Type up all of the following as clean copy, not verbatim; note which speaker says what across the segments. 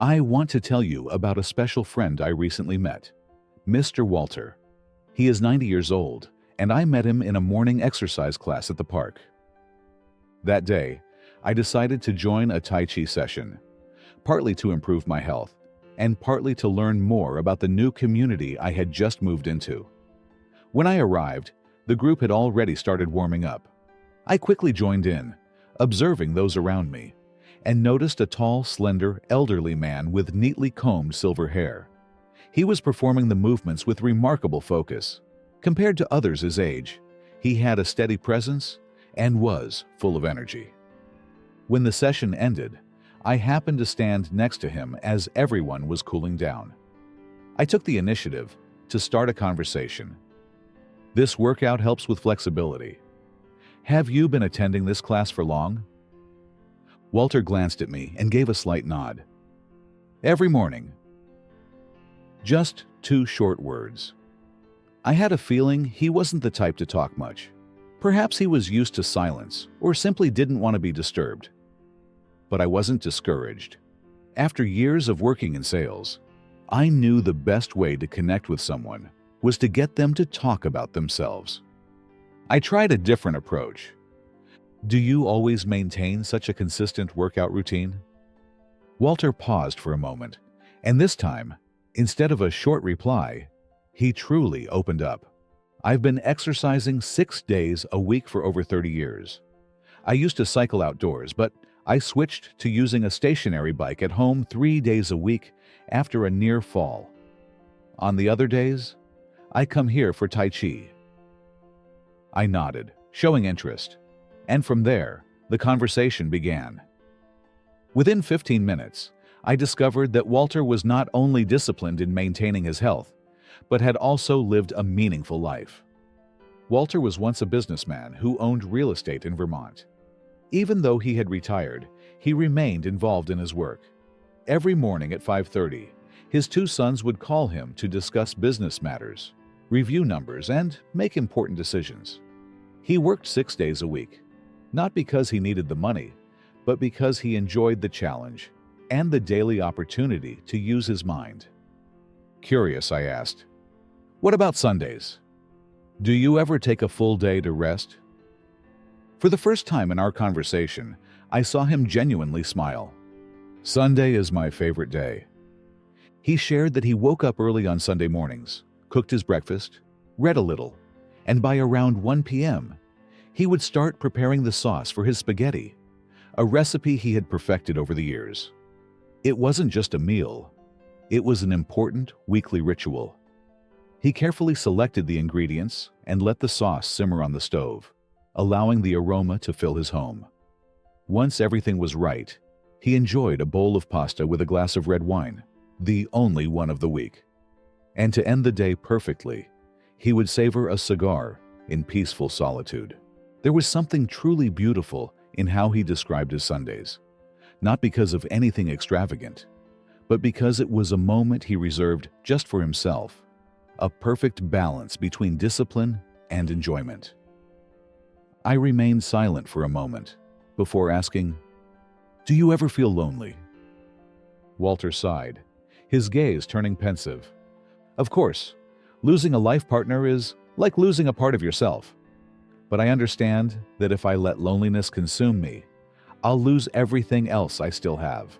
Speaker 1: I want to tell you about a special friend I recently met, Mr. Walter. He is 90 years old, and I met him in a morning exercise class at the park. That day, I decided to join a Tai Chi session, partly to improve my health, and partly to learn more about the new community I had just moved into. When I arrived, the group had already started warming up. I quickly joined in, observing those around me, and noticed a tall, slender, elderly man with neatly combed silver hair. He was performing the movements with remarkable focus. Compared to others his age, he had a steady presence and was full of energy. When the session ended, I happened to stand next to him as everyone was cooling down. I took the initiative to start a conversation. This workout helps with flexibility. Have you been attending this class for long? Walter glanced at me and gave a slight nod. Every morning. Just 2 short words. I had a feeling he wasn't the type to talk much. Perhaps he was used to silence or simply didn't want to be disturbed. But I wasn't discouraged. After years of working in sales, I knew the best way to connect with someone was to get them to talk about themselves. I tried a different approach. Do you always maintain such a consistent workout routine? Walter paused for a moment, and this time, instead of a short reply, he truly opened up. I've been exercising 6 days a week for over 30 years. I used to cycle outdoors, but I switched to using a stationary bike at home 3 days a week after a near fall. On the other days, I come here for Tai Chi. I nodded, showing interest, and from there, the conversation began. Within 15 minutes, I discovered that Walter was not only disciplined in maintaining his health, but had also lived a meaningful life. Walter was once a businessman who owned real estate in Vermont. Even though he had retired, he remained involved in his work. Every morning at 5:30, his 2 sons would call him to discuss business matters, review numbers, and make important decisions. He worked 6 days a week, not because he needed the money, but because he enjoyed the challenge and the daily opportunity to use his mind. Curious, I asked, what about Sundays? Do you ever take a full day to rest? For the first time in our conversation, I saw him genuinely smile. Sunday is my favorite day. He shared that he woke up early on Sunday mornings, cooked his breakfast, read a little, and by around 1 p.m., he would start preparing the sauce for his spaghetti, a recipe he had perfected over the years. It wasn't just a meal, it was an important weekly ritual. He carefully selected the ingredients and let the sauce simmer on the stove, allowing the aroma to fill his home. Once everything was right, he enjoyed a bowl of pasta with a glass of red wine, the only one of the week. And to end the day perfectly, he would savor a cigar in peaceful solitude. There was something truly beautiful in how he described his Sundays, not because of anything extravagant, but because it was a moment he reserved just for himself, a perfect balance between discipline and enjoyment. I remained silent for a moment before asking, "Do you ever feel lonely?" Walter sighed, his gaze turning pensive. Of course, losing a life partner is like losing a part of yourself. But I understand that if I let loneliness consume me, I'll lose everything else I still have.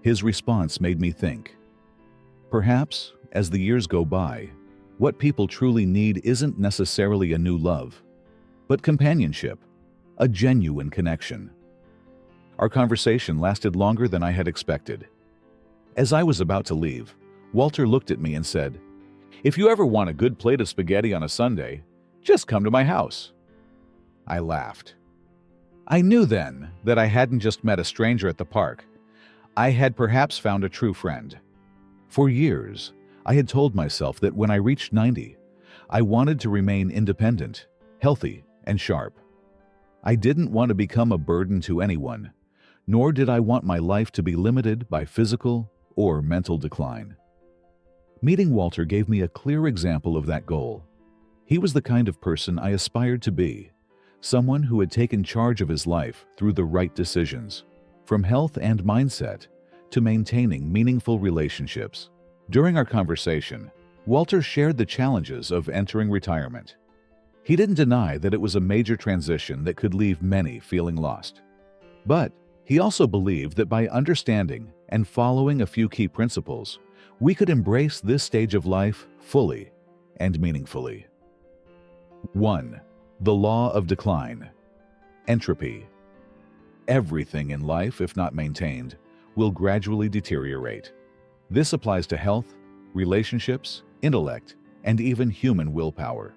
Speaker 1: His response made me think. Perhaps, as the years go by, what people truly need isn't necessarily a new love, but companionship, a genuine connection. Our conversation lasted longer than I had expected. As I was about to leave, Walter looked at me and said, "If you ever want a good plate of spaghetti on a Sunday, just come to my house." I laughed. I knew then that I hadn't just met a stranger at the park. I had perhaps found a true friend. For years, I had told myself that when I reached 90, I wanted to remain independent, healthy, and sharp. I didn't want to become a burden to anyone, nor did I want my life to be limited by physical or mental decline. Meeting Walter gave me a clear example of that goal. He was the kind of person I aspired to be, someone who had taken charge of his life through the right decisions, from health and mindset to maintaining meaningful relationships. During our conversation, Walter shared the challenges of entering retirement. He didn't deny that it was a major transition that could leave many feeling lost. But he also believed that by understanding and following a few key principles, we could embrace this stage of life fully and meaningfully. 1. The law of decline. Entropy. Everything in life, if not maintained, will gradually deteriorate. This applies to health, relationships, intellect, and even human willpower.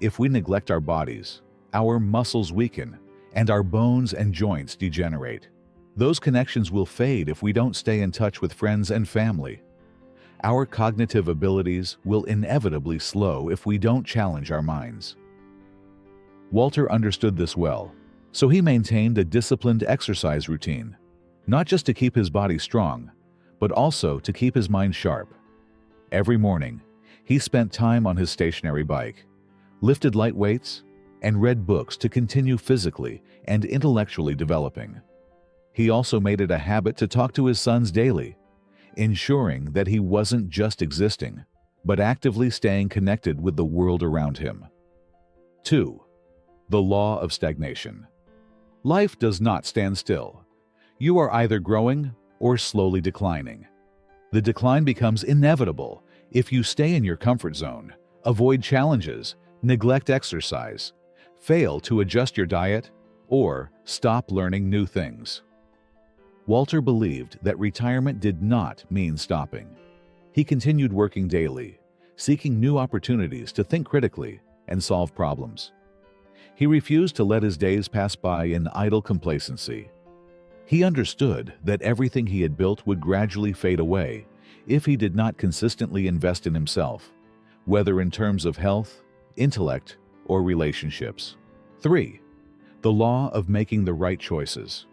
Speaker 1: If we neglect our bodies, our muscles weaken, and our bones and joints degenerate. Those connections will fade if we don't stay in touch with friends and family. Our cognitive abilities will inevitably slow if we don't challenge our minds. Walter understood this well, so he maintained a disciplined exercise routine, not just to keep his body strong, but also to keep his mind sharp. Every morning, he spent time on his stationary bike, lifted light weights, and read books to continue physically and intellectually developing. He also made it a habit to talk to his sons daily, ensuring that he wasn't just existing, but actively staying connected with the world around him. 2. The law of stagnation. Life does not stand still. You are either growing or slowly declining. The decline becomes inevitable if you stay in your comfort zone, avoid challenges, neglect exercise, fail to adjust your diet, or stop learning new things. Walter believed that retirement did not mean stopping. He continued working daily, seeking new opportunities to think critically and solve problems. He refused to let his days pass by in idle complacency. He understood that everything he had built would gradually fade away if he did not consistently invest in himself, whether in terms of health, intellect, or relationships. 3. The law of making the right choices.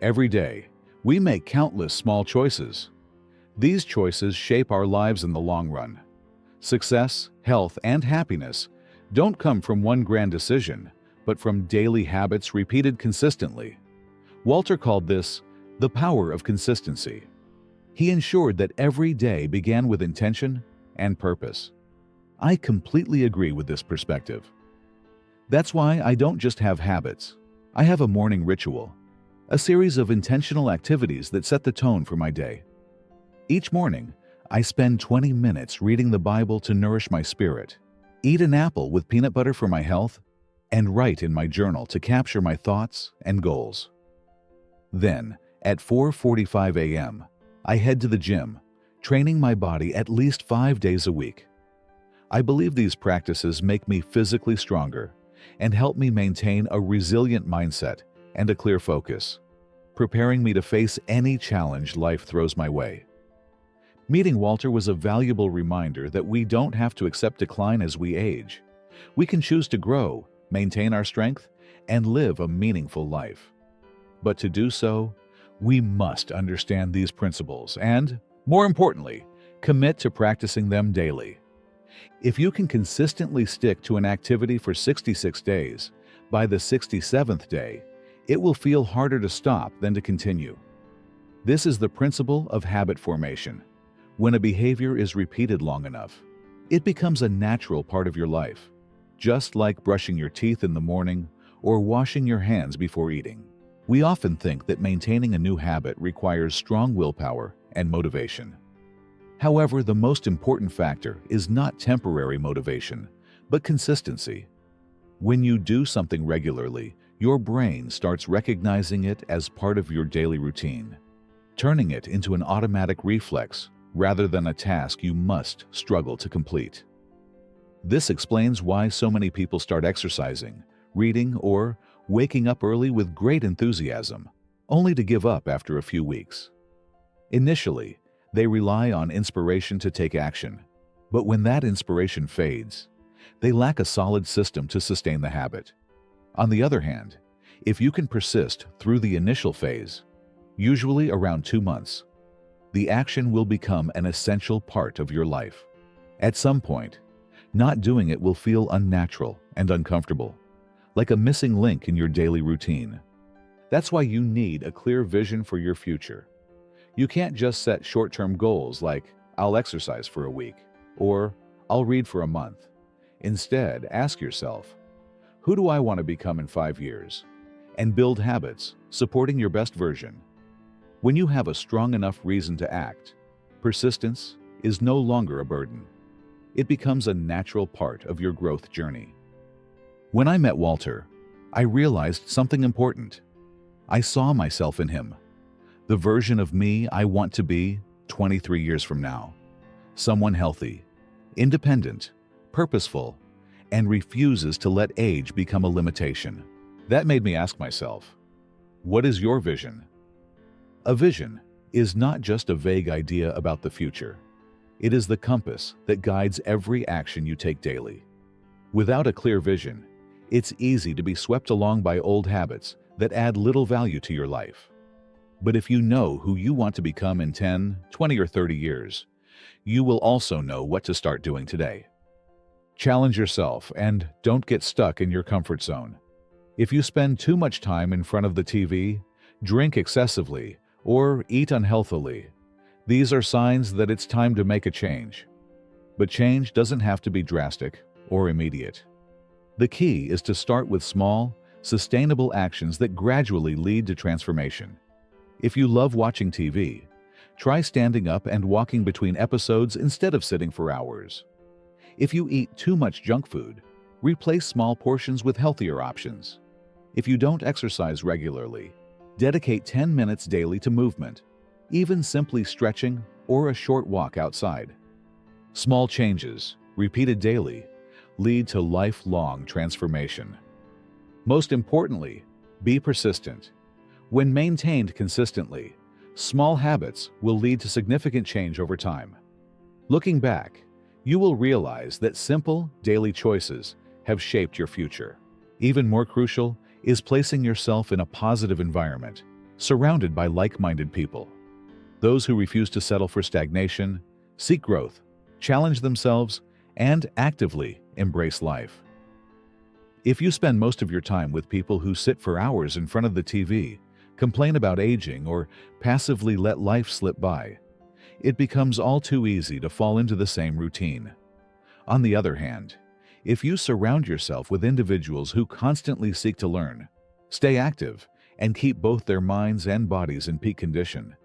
Speaker 1: Every day, we make countless small choices. These choices shape our lives in the long run. Success, health, and happiness don't come from one grand decision, but from daily habits repeated consistently. Walter called this the power of consistency. He ensured that every day began with intention and purpose. I completely agree with this perspective. That's why I don't just have habits. I have a morning ritual, a series of intentional activities that set the tone for my day. Each morning, I spend 20 minutes reading the Bible to nourish my spirit, eat an apple with peanut butter for my health, and write in my journal to capture my thoughts and goals. Then, at 4:45 a.m., I head to the gym, training my body at least 5 days a week. I believe these practices make me physically stronger and help me maintain a resilient mindset and a clear focus, preparing me to face any challenge life throws my way. Meeting Walter was a valuable reminder that we don't have to accept decline as we age. We can choose to grow, maintain our strength, and live a meaningful life. But to do so, we must understand these principles and, more importantly, commit to practicing them daily. If you can consistently stick to an activity for 66 days, by the 67th day, it will feel harder to stop than to continue. This is the principle of habit formation. When a behavior is repeated long enough, it becomes a natural part of your life, just like brushing your teeth in the morning or washing your hands before eating. We often think that maintaining a new habit requires strong willpower and motivation. However, the most important factor is not temporary motivation, but consistency. When you do something regularly, your brain starts recognizing it as part of your daily routine, turning it into an automatic reflex rather than a task you must struggle to complete. This explains why so many people start exercising, reading, or waking up early with great enthusiasm, only to give up after a few weeks. Initially, they rely on inspiration to take action, but when that inspiration fades, they lack a solid system to sustain the habit. On the other hand, if you can persist through the initial phase, usually around 2 months, the action will become an essential part of your life. At some point, not doing it will feel unnatural and uncomfortable, like a missing link in your daily routine. That's why you need a clear vision for your future. You can't just set short-term goals like, I'll exercise for a week, or I'll read for a month. Instead, ask yourself, who do I want to become in 5 years? And build habits, supporting your best version. When you have a strong enough reason to act, persistence is no longer a burden. It becomes a natural part of your growth journey. When I met Walter, I realized something important. I saw myself in him, the version of me I want to be 23 years from now. Someone healthy, independent, purposeful, and refuses to let age become a limitation. That made me ask myself, what is your vision? A vision is not just a vague idea about the future. It is the compass that guides every action you take daily. Without a clear vision, it's easy to be swept along by old habits that add little value to your life. But if you know who you want to become in 10, 20, or 30 years, you will also know what to start doing today. Challenge yourself and don't get stuck in your comfort zone. If you spend too much time in front of the TV, drink excessively, or eat unhealthily, these are signs that it's time to make a change. But change doesn't have to be drastic or immediate. The key is to start with small, sustainable actions that gradually lead to transformation. If you love watching TV, try standing up and walking between episodes instead of sitting for hours. If you eat too much junk food, replace small portions with healthier options. If you don't exercise regularly, dedicate 10 minutes daily to movement, even simply stretching or a short walk outside. Small changes, repeated daily, lead to lifelong transformation. Most importantly, be persistent. When maintained consistently, small habits will lead to significant change over time. Looking back, you will realize that simple, daily choices have shaped your future. Even more crucial is placing yourself in a positive environment, surrounded by like-minded people. Those who refuse to settle for stagnation, seek growth, challenge themselves, and actively embrace life. If you spend most of your time with people who sit for hours in front of the TV, complain about aging, or passively let life slip by, it becomes all too easy to fall into the same routine. On the other hand, if you surround yourself with individuals who constantly seek to learn, stay active, and keep both their minds and bodies in peak condition,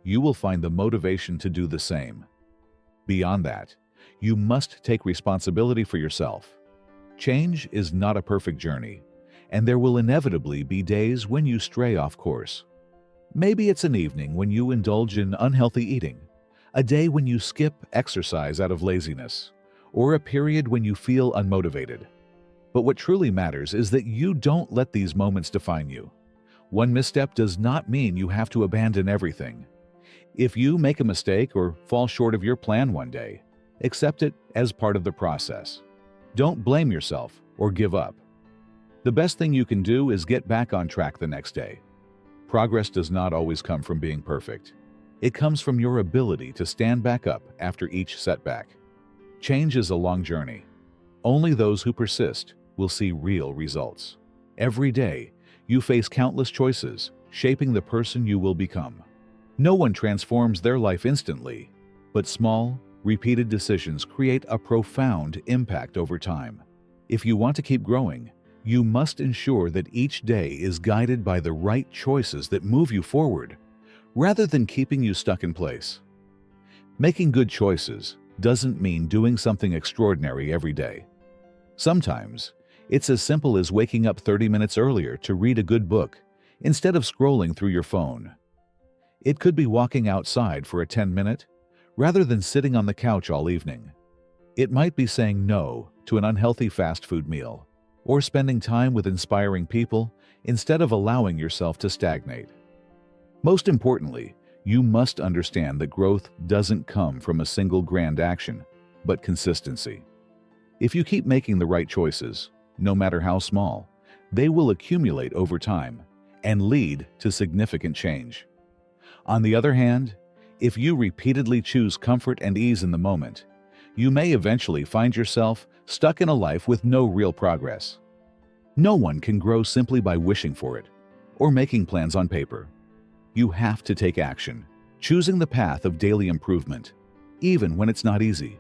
Speaker 1: you will find the motivation to do the same. Beyond that, you must take responsibility for yourself. Change is not a perfect journey, and there will inevitably be days when you stray off course. Maybe it's an evening when you indulge in unhealthy eating, a day when you skip exercise out of laziness, or a period when you feel unmotivated. But what truly matters is that you don't let these moments define you. One misstep does not mean you have to abandon everything. If you make a mistake or fall short of your plan one day, accept it as part of the process. Don't blame yourself or give up. The best thing you can do is get back on track the next day. Progress does not always come from being perfect. It comes from your ability to stand back up after each setback. Change is a long journey. Only those who persist will see real results. Every day, you face countless choices, shaping the person you will become. No one transforms their life instantly, but small, repeated decisions create a profound impact over time. If you want to keep growing, you must ensure that each day is guided by the right choices that move you forward, rather than keeping you stuck in place. Making good choices doesn't mean doing something extraordinary every day. Sometimes, it's as simple as waking up 30 minutes earlier to read a good book instead of scrolling through your phone. It could be walking outside for a 10-minute rather than sitting on the couch all evening. It might be saying no to an unhealthy fast food meal, or spending time with inspiring people instead of allowing yourself to stagnate. Most importantly, you must understand that growth doesn't come from a single grand action, but consistency. If you keep making the right choices, no matter how small, they will accumulate over time and lead to significant change. On the other hand, if you repeatedly choose comfort and ease in the moment, you may eventually find yourself stuck in a life with no real progress. No one can grow simply by wishing for it or making plans on paper. You have to take action, choosing the path of daily improvement, even when it's not easy.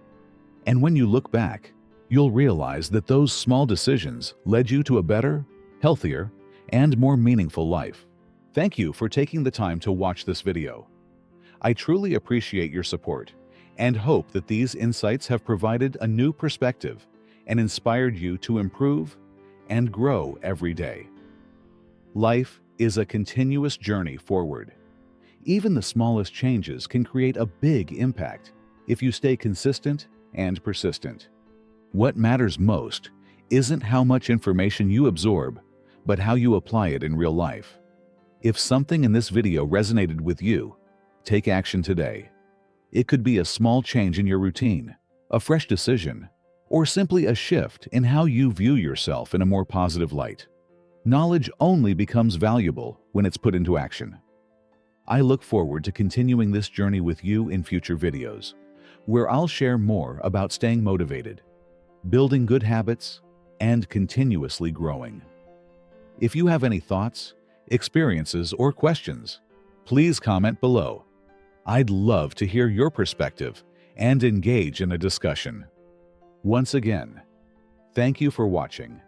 Speaker 1: And when you look back, you'll realize that those small decisions led you to a better, healthier, and more meaningful life. Thank you for taking the time to watch this video. I truly appreciate your support and hope that these insights have provided a new perspective and inspired you to improve and grow every day. Life is a continuous journey forward. Even the smallest changes can create a big impact if you stay consistent and persistent. What matters most isn't how much information you absorb, but how you apply it in real life. If something in this video resonated with you, take action today. It could be a small change in your routine, a fresh decision, or simply a shift in how you view yourself in a more positive light. Knowledge only becomes valuable when it's put into action. I look forward to continuing this journey with you in future videos, where I'll share more about staying motivated, building good habits, and continuously growing. If you have any thoughts, experiences, or questions, please comment below. I'd love to hear your perspective and engage in a discussion. Once again, thank you for watching,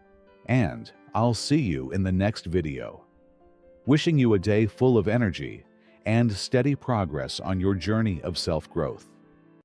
Speaker 1: and I'll see you in the next video. Wishing you a day full of energy and steady progress on your journey of self-growth.